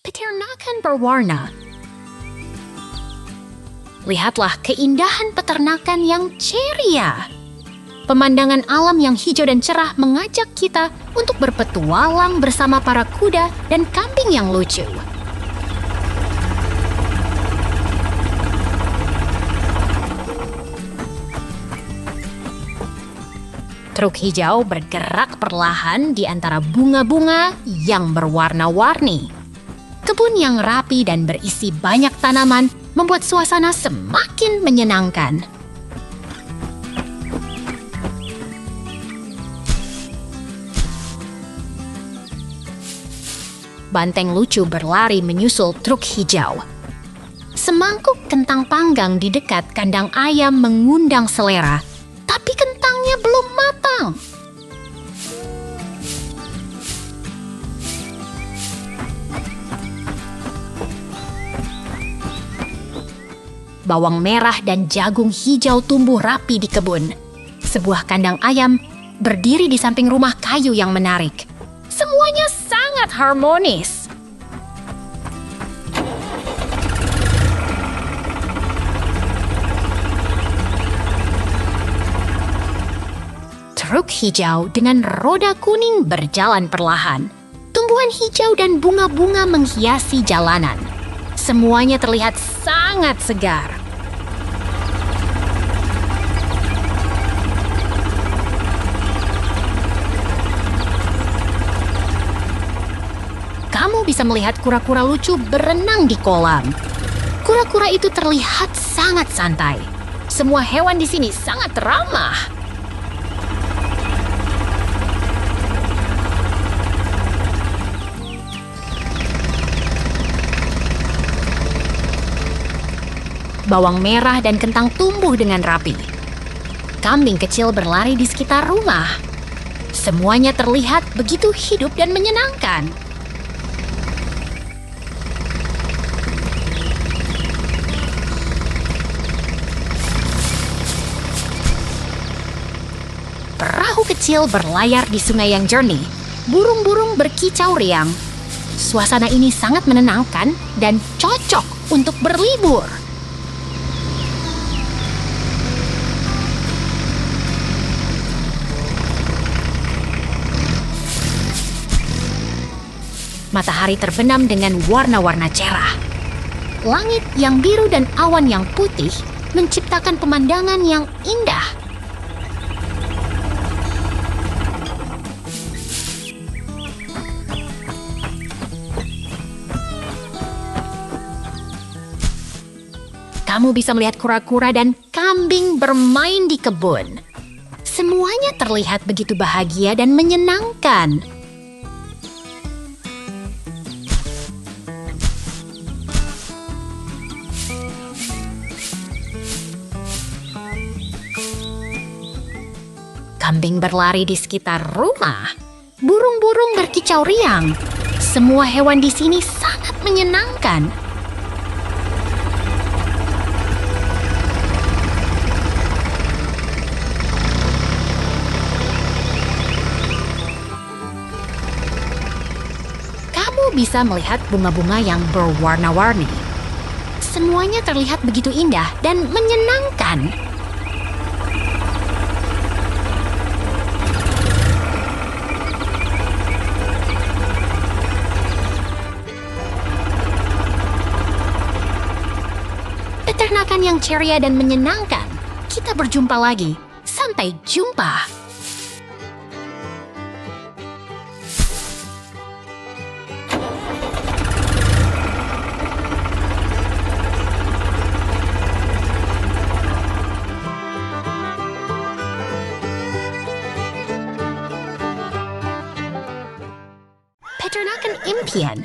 Peternakan berwarna. Lihatlah keindahan peternakan yang ceria. Pemandangan alam yang hijau dan cerah mengajak kita untuk berpetualang bersama para kuda dan kambing yang lucu. Truk hijau bergerak perlahan di antara bunga-bunga yang berwarna-warni. Kebun yang rapi dan berisi banyak tanaman membuat suasana semakin menyenangkan. Banteng lucu berlari menyusul truk hijau. Semangkuk kentang panggang di dekat kandang ayam mengundang selera, tapi kentangnya belum matang. Bawang merah dan jagung hijau tumbuh rapi di kebun. Sebuah kandang ayam berdiri di samping rumah kayu yang menarik. Semuanya sangat harmonis. Truk hijau dengan roda kuning berjalan perlahan. Tumbuhan hijau dan bunga-bunga menghiasi jalanan. Semuanya terlihat sangat segar. Kamu bisa melihat kura-kura lucu berenang di kolam. Kura-kura itu terlihat sangat santai. Semua hewan di sini sangat ramah. Bawang merah dan kentang tumbuh dengan rapi. Kambing kecil berlari di sekitar rumah. Semuanya terlihat begitu hidup dan menyenangkan. Perahu kecil berlayar di sungai yang jernih. Burung-burung berkicau riang. Suasana ini sangat menenangkan dan cocok untuk berlibur. Matahari terbenam dengan warna-warna cerah. Langit yang biru dan awan yang putih menciptakan pemandangan yang indah. Kamu bisa melihat kura-kura dan kambing bermain di kebun. Semuanya terlihat begitu bahagia dan menyenangkan. Kambing berlari di sekitar rumah. Burung-burung berkicau riang. Semua hewan di sini sangat menyenangkan. Kamu bisa melihat bunga-bunga yang berwarna-warni. Semuanya terlihat begitu indah dan menyenangkan. Peternakan yang ceria dan menyenangkan. Kita berjumpa lagi. Sampai jumpa. Peternakan impian.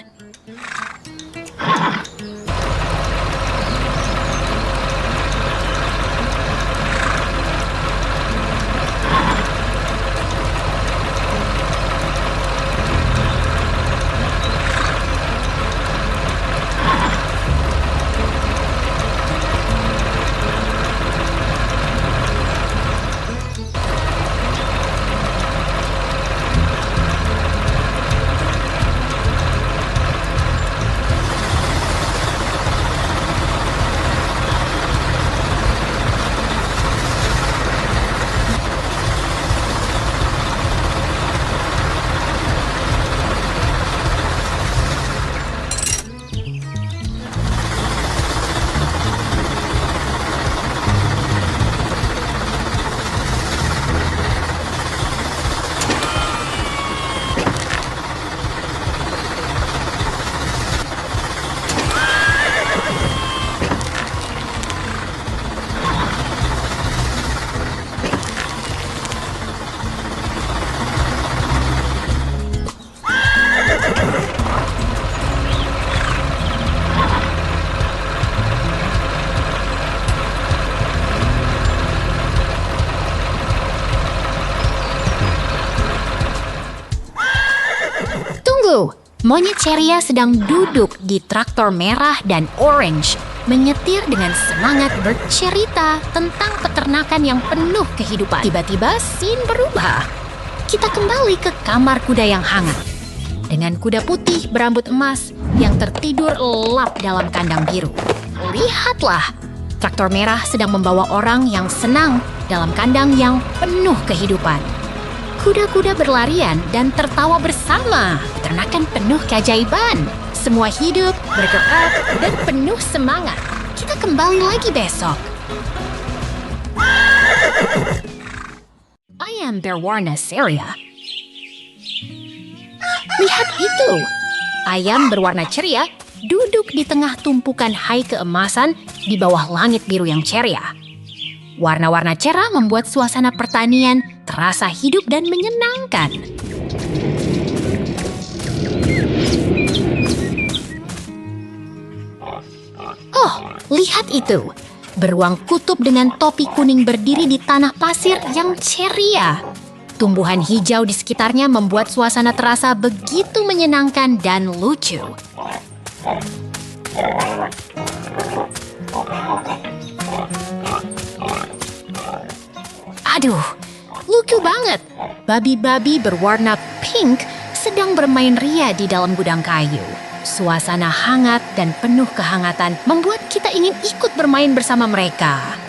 Monyet ceria sedang duduk di traktor merah dan orange, menyetir dengan semangat bercerita tentang peternakan yang penuh kehidupan. Tiba-tiba scene berubah. Kita kembali ke kamar kuda yang hangat. Dengan kuda putih berambut emas yang tertidur lelap dalam kandang biru. Lihatlah, traktor merah sedang membawa orang yang senang dalam kandang yang penuh kehidupan. Kuda-kuda berlarian dan tertawa bersama. Peternakan penuh keajaiban. Semua hidup, bergerak, dan penuh semangat. Kita kembali lagi besok. Ayam berwarna ceria. Lihat itu. Ayam berwarna ceria duduk di tengah tumpukan hai keemasan di bawah langit biru yang ceria. Warna-warna cerah membuat suasana pertanian terasa hidup dan menyenangkan. Oh, lihat itu. Beruang kutub dengan topi kuning berdiri di tanah pasir yang ceria. Tumbuhan hijau di sekitarnya membuat suasana terasa begitu menyenangkan dan lucu. Aduh, lucu banget. Babi-babi berwarna pink sedang bermain ria di dalam gudang kayu. Suasana hangat dan penuh kehangatan membuat kita ingin ikut bermain bersama mereka.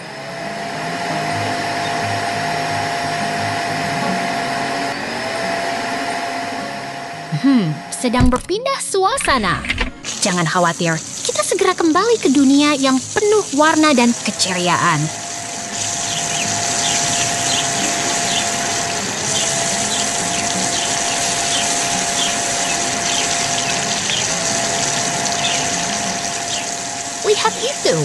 Sedang berpindah suasana. Jangan khawatir, kita segera kembali ke dunia yang penuh warna dan keceriaan. Lihat itu.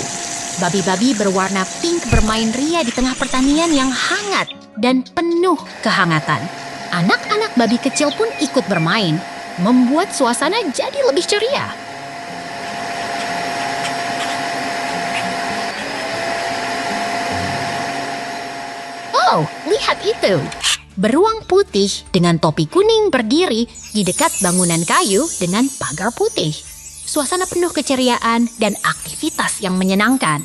Babi-babi berwarna pink bermain ria di tengah pertanian yang hangat dan penuh kehangatan. Anak-anak babi kecil pun ikut bermain, membuat suasana jadi lebih ceria. Oh, lihat itu. Beruang putih dengan topi kuning berdiri di dekat bangunan kayu dengan pagar putih. Suasana penuh keceriaan dan aktivitas yang menyenangkan.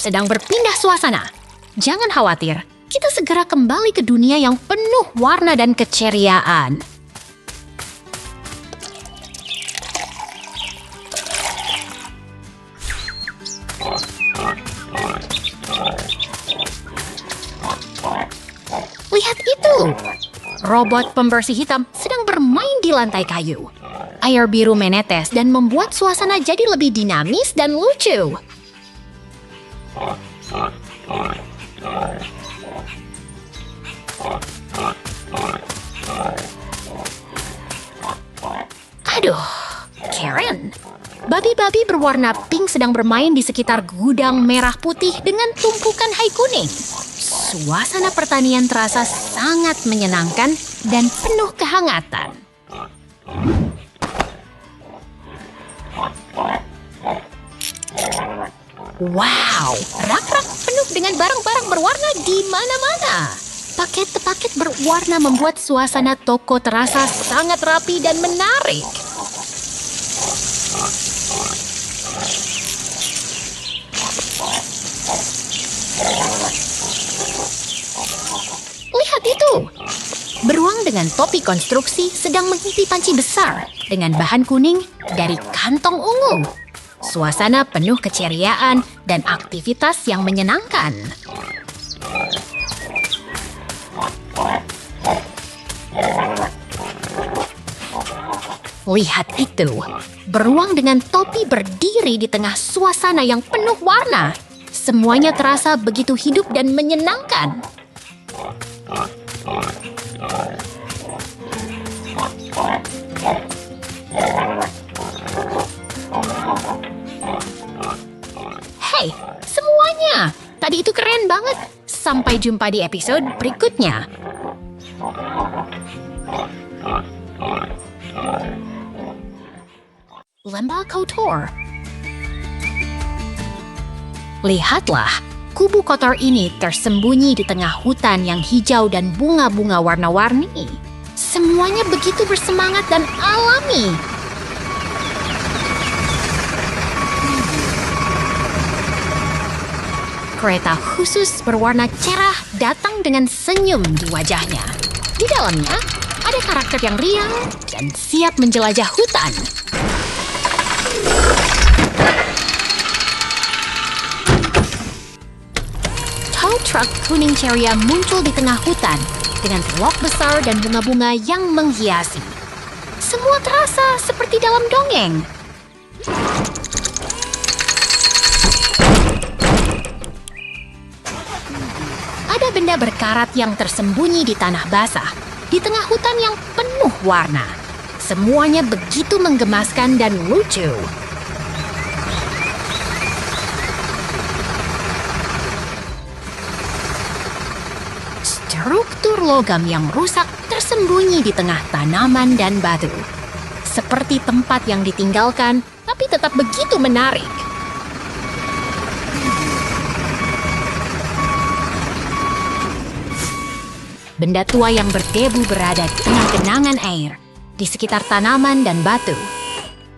Sedang berpindah suasana. Jangan khawatir, kita segera kembali ke dunia yang penuh warna dan keceriaan. Lihat itu. Robot pembersih hitam sedang bermain di lantai kayu. Air biru menetes dan membuat suasana jadi lebih dinamis dan lucu. Aduh, Karen. Babi-babi berwarna pink sedang bermain di sekitar gudang merah putih dengan tumpukan hai kuning. Suasana pertanian terasa sangat menyenangkan dan penuh kehangatan. Wow, rak-rak penuh dengan barang-barang berwarna di mana-mana. Paket-paket berwarna membuat suasana toko terasa sangat rapi dan menarik. Lihat itu. Beruang dengan topi konstruksi sedang mengisi panci besar dengan bahan kuning dari kantong ungu. Suasana penuh keceriaan dan aktivitas yang menyenangkan. Lihat itu, beruang dengan topi berdiri di tengah suasana yang penuh warna. Semuanya terasa begitu hidup dan menyenangkan. Hey, semuanya! Tadi itu keren banget. Sampai jumpa di episode berikutnya. Lembah kotor. Lihatlah, kubu kotor ini tersembunyi di tengah hutan yang hijau dan bunga-bunga warna-warni. Semuanya begitu bersemangat dan alami. Kereta khusus berwarna cerah datang dengan senyum di wajahnya. Di dalamnya, ada karakter yang riang dan siap menjelajah hutan. Tow truck kuning ceria muncul di tengah hutan dengan velg besar dan bunga-bunga yang menghiasi. Semua terasa seperti dalam dongeng. Ada benda berkarat yang tersembunyi di tanah basah, di tengah hutan yang penuh warna. Semuanya begitu menggemaskan dan lucu. Struktur logam yang rusak tersembunyi di tengah tanaman dan batu. Seperti tempat yang ditinggalkan, tapi tetap begitu menarik. Benda tua yang berdebu berada di tengah genangan air, di sekitar tanaman dan batu.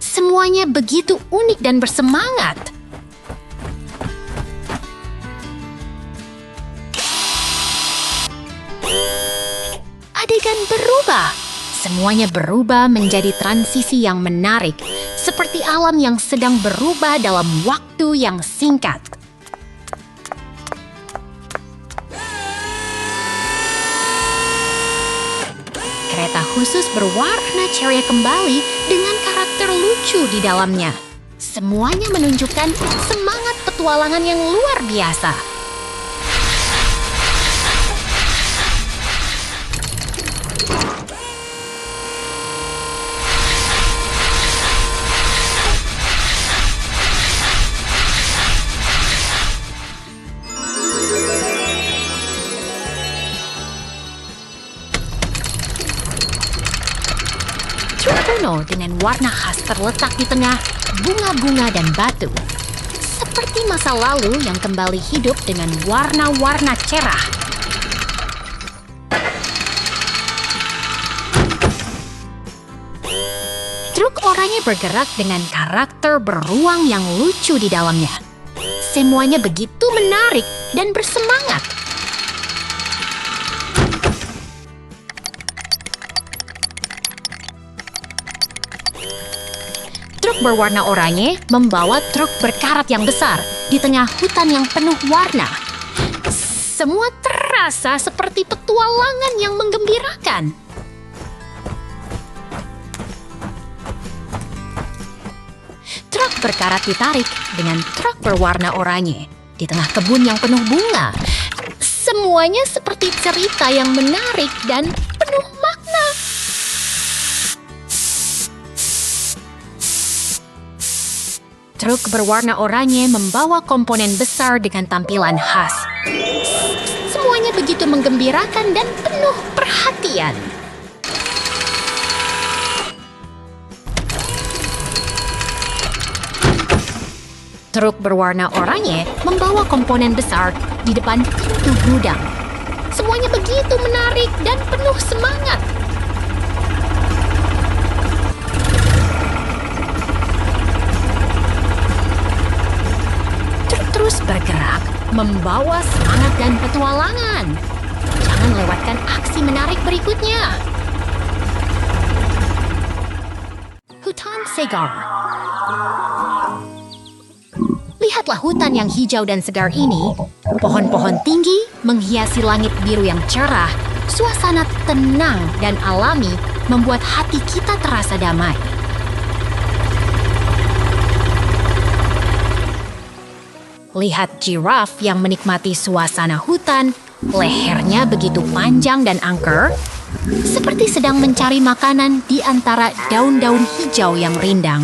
Semuanya begitu unik dan bersemangat. Adegan berubah. Semuanya berubah menjadi transisi yang menarik, seperti alam yang sedang berubah dalam waktu yang singkat. Kereta khusus berwarna ceria kembali dengan karakter lucu di dalamnya. Semuanya menunjukkan semangat petualangan yang luar biasa. Kuno dengan warna khas terletak di tengah bunga-bunga dan batu. Seperti masa lalu yang kembali hidup dengan warna-warna cerah. Truk oranye bergerak dengan karakter beruang yang lucu di dalamnya. Semuanya begitu menarik dan bersemangat. Truk berwarna oranye membawa truk berkarat yang besar di tengah hutan yang penuh warna. Semua terasa seperti petualangan yang menggembirakan. Truk berkarat ditarik dengan truk berwarna oranye di tengah kebun yang penuh bunga. Semuanya seperti cerita yang menarik dan penuh makna. Truk berwarna oranye membawa komponen besar dengan tampilan khas. Semuanya begitu menggembirakan dan penuh perhatian. Truk berwarna oranye membawa komponen besar di depan pintu gudang. Semuanya begitu menarik dan penuh semangat. Terus bergerak, membawa semangat dan petualangan. Jangan lewatkan aksi menarik berikutnya. Hutan segar. Lihatlah hutan yang hijau dan segar ini. Pohon-pohon tinggi menghiasi langit biru yang cerah. Suasana tenang dan alami membuat hati kita terasa damai. Lihat giraf yang menikmati suasana hutan, lehernya begitu panjang dan angker, seperti sedang mencari makanan di antara daun-daun hijau yang rindang.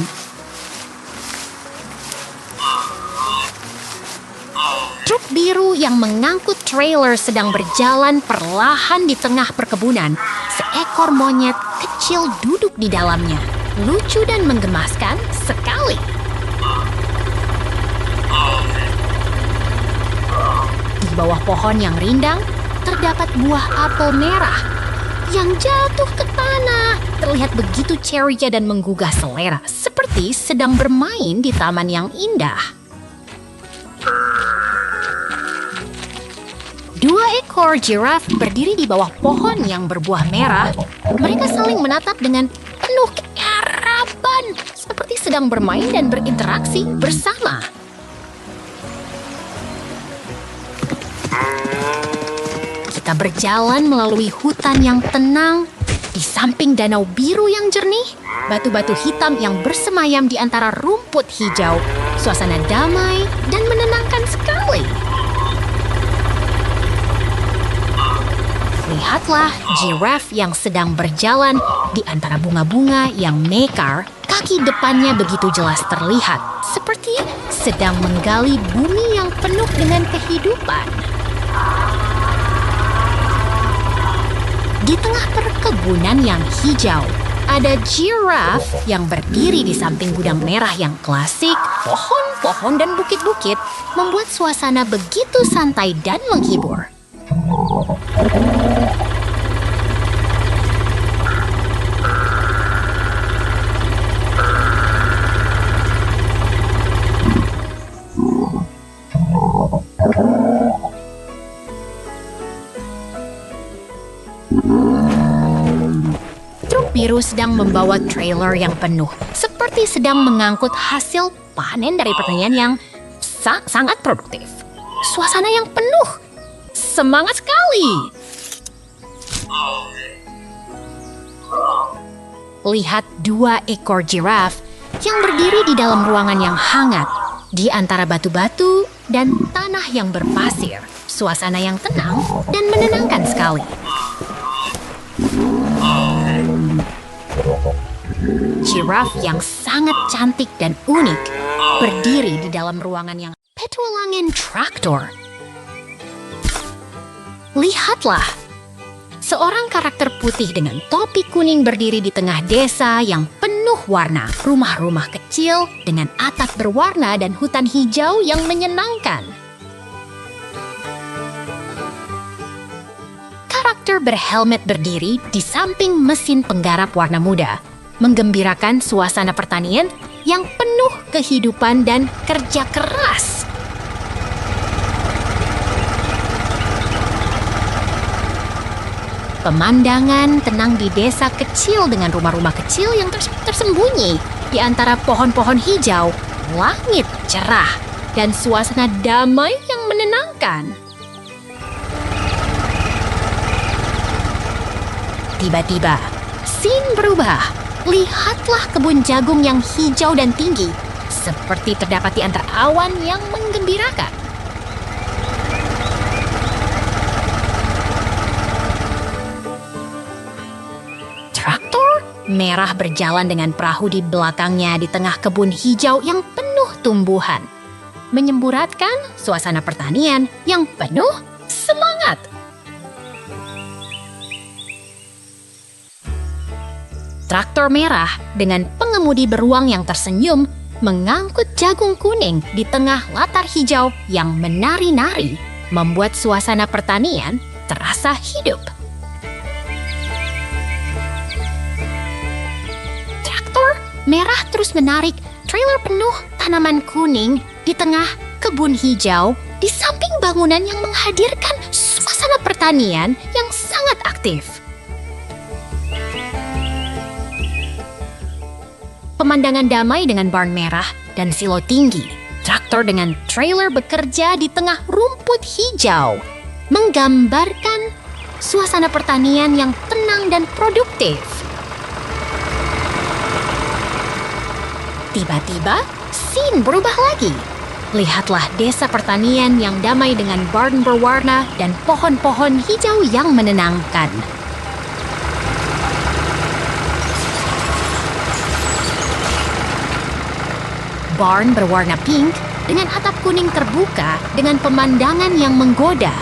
Truk biru yang mengangkut trailer sedang berjalan perlahan di tengah perkebunan. Seekor monyet kecil duduk di dalamnya. Lucu dan menggemaskan sekali. Di bawah pohon yang rindang, terdapat buah apel merah yang jatuh ke tanah. Terlihat begitu ceria dan menggugah selera, seperti sedang bermain di taman yang indah. 2 ekor giraffe berdiri di bawah pohon yang berbuah merah. Mereka saling menatap dengan penuh keharapan, seperti sedang bermain dan berinteraksi bersama. Kita berjalan melalui hutan yang tenang. Di samping danau biru yang jernih, batu-batu hitam yang bersemayam di antara rumput hijau. Suasana damai dan menenangkan sekali. Lihatlah giraffe yang sedang berjalan di antara bunga-bunga yang mekar. Kaki depannya begitu jelas terlihat, seperti sedang menggali bumi yang penuh dengan kehidupan. Di tengah perkebunan yang hijau, ada giraffe yang berdiri di samping gudang merah yang klasik. Pohon-pohon dan bukit-bukit membuat suasana begitu santai dan menghibur. Truk biru sedang membawa trailer yang penuh, seperti sedang mengangkut hasil panen dari pertanian yang sangat produktif. Suasana yang penuh semangat sekali. Lihat 2 ekor giraffe yang berdiri di dalam ruangan yang hangat, di antara batu-batu dan tanah yang berpasir. Suasana yang tenang dan menenangkan sekali. Giraffe yang sangat cantik dan unik berdiri di dalam ruangan yang petualangan traktor. Lihatlah, seorang karakter putih dengan topi kuning berdiri di tengah desa yang penuh warna. Rumah-rumah kecil dengan atap berwarna dan hutan hijau yang menyenangkan. Karakter berhelmet berdiri di samping mesin penggarap warna muda, menggembirakan suasana pertanian yang penuh kehidupan dan kerja keras. Pemandangan tenang di desa kecil dengan rumah-rumah kecil yang tersembunyi di antara pohon-pohon hijau, langit cerah, dan suasana damai yang menenangkan. Tiba-tiba, scene berubah. Lihatlah kebun jagung yang hijau dan tinggi, seperti terdapat di antara awan yang menggembirakan. Traktor merah berjalan dengan perahu di belakangnya di tengah kebun hijau yang penuh tumbuhan, menyemburatkan suasana pertanian yang penuh semangat. Traktor merah dengan pengemudi beruang yang tersenyum mengangkut jagung kuning di tengah latar hijau yang menari-nari, membuat suasana pertanian terasa hidup. Traktor merah terus menarik trailer penuh tanaman kuning di tengah kebun hijau di samping bangunan yang menghadirkan suasana pertanian yang sangat aktif. Pemandangan damai dengan barn merah dan silo tinggi. Traktor dengan trailer bekerja di tengah rumput hijau, menggambarkan suasana pertanian yang tenang dan produktif. Tiba-tiba, scene berubah lagi. Lihatlah desa pertanian yang damai dengan barn berwarna dan pohon-pohon hijau yang menenangkan. Barn berwarna pink dengan atap kuning terbuka dengan pemandangan yang menggoda,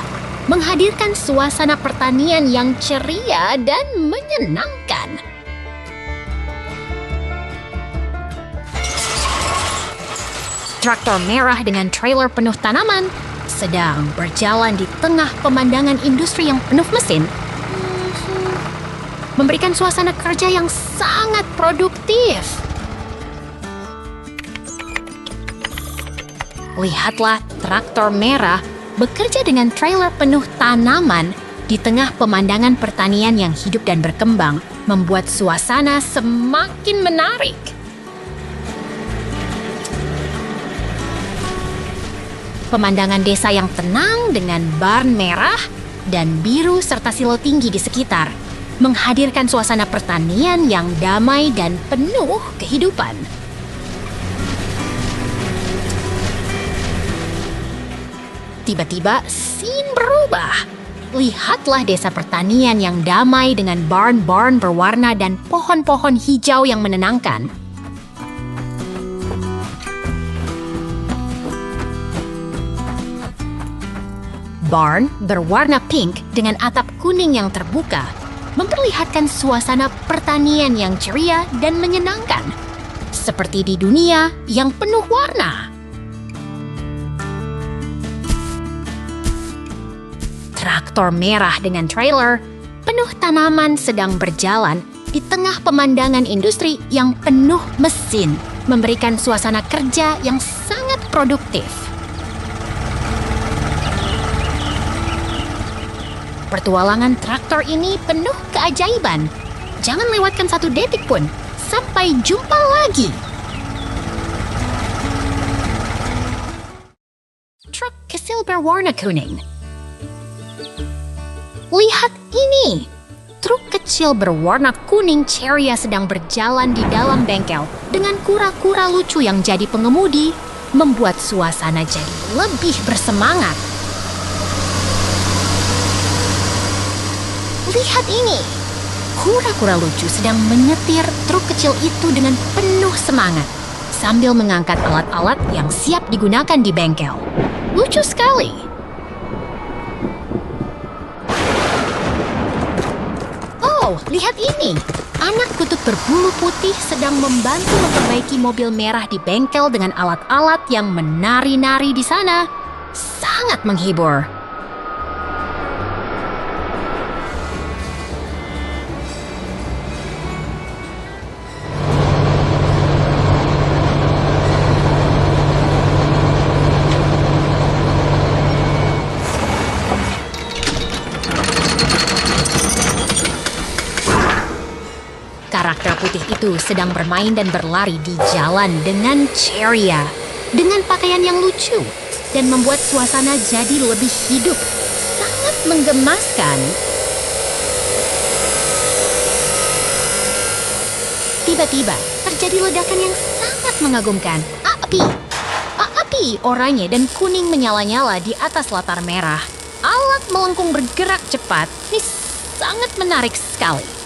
menghadirkan suasana pertanian yang ceria dan menyenangkan. Traktor merah dengan trailer penuh tanaman sedang berjalan di tengah pemandangan industri yang penuh mesin, memberikan suasana kerja yang sangat produktif. Lihatlah traktor merah bekerja dengan trailer penuh tanaman di tengah pemandangan pertanian yang hidup dan berkembang, membuat suasana semakin menarik. Pemandangan desa yang tenang dengan barn merah dan biru serta silo tinggi di sekitar menghadirkan suasana pertanian yang damai dan penuh kehidupan. Tiba-tiba, scene berubah. Lihatlah desa pertanian yang damai dengan barn-barn berwarna dan pohon-pohon hijau yang menenangkan. Barn berwarna pink dengan atap kuning yang terbuka memperlihatkan suasana pertanian yang ceria dan menyenangkan, seperti di dunia yang penuh warna. Traktor merah dengan trailer penuh tanaman sedang berjalan di tengah pemandangan industri yang penuh mesin, memberikan suasana kerja yang sangat produktif. Pertualangan traktor ini penuh keajaiban. Jangan lewatkan satu detik pun. Sampai jumpa lagi. Truk kecil berwarna kuning. Lihat ini. Truk kecil berwarna kuning ceria sedang berjalan di dalam bengkel dengan kura-kura lucu yang jadi pengemudi, membuat suasana jadi lebih bersemangat. Lihat ini, kura-kura lucu sedang menyetir truk kecil itu dengan penuh semangat sambil mengangkat alat-alat yang siap digunakan di bengkel. Lucu sekali. Oh, lihat ini. Anak kutub berbulu putih sedang membantu memperbaiki mobil merah di bengkel dengan alat-alat yang menari-nari di sana. Sangat menghibur. Karakter putih itu sedang bermain dan berlari di jalan dengan ceria, dengan pakaian yang lucu, dan membuat suasana jadi lebih hidup. Sangat menggemaskan. Tiba-tiba, terjadi ledakan yang sangat mengagumkan. Api oranye dan kuning menyala-nyala di atas latar merah. Alat melengkung bergerak cepat. Ini sangat menarik sekali.